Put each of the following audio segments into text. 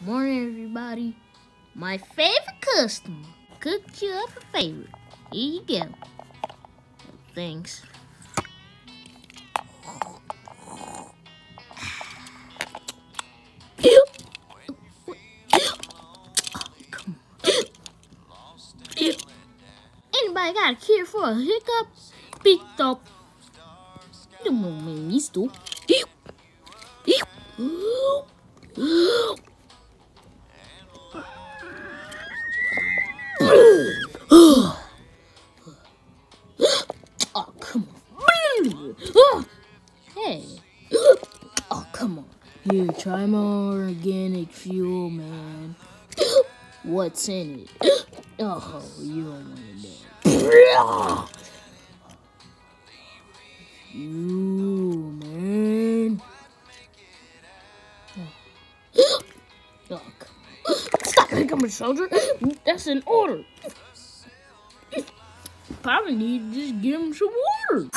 Morning, everybody. My favorite customer cooked you up a favorite. Here you go. Thanks. Anybody got a cure for a hiccup? Speak up. You don't make me stupid. Oh, come on. Hey. Oh, come on. Here, try my organic fuel, man. What's in it? Oh, you don't want to know. You, man. Oh, come on. Stop hiccup, soldier. That's an order. Probably need to just give him some water.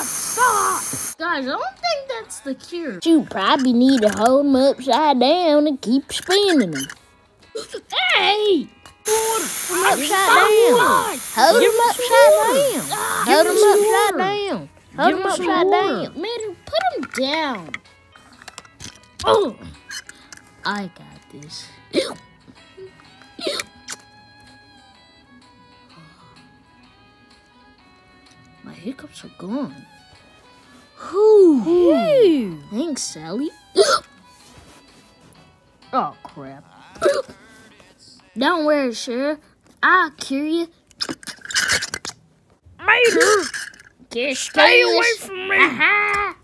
Stop! Guys, I don't think that's the cure. You probably need to hold him upside down and keep spinning him. Hey! Upside down. Hold him upside down. Hold him upside down. Hold him upside down. Man, put him down. Oh, I got this. My hiccups are gone. Whew. Thanks, Sally. Oh, crap. Don't worry, Sheriff. I'll cure you. Mater! Just Stay away from me! Aha!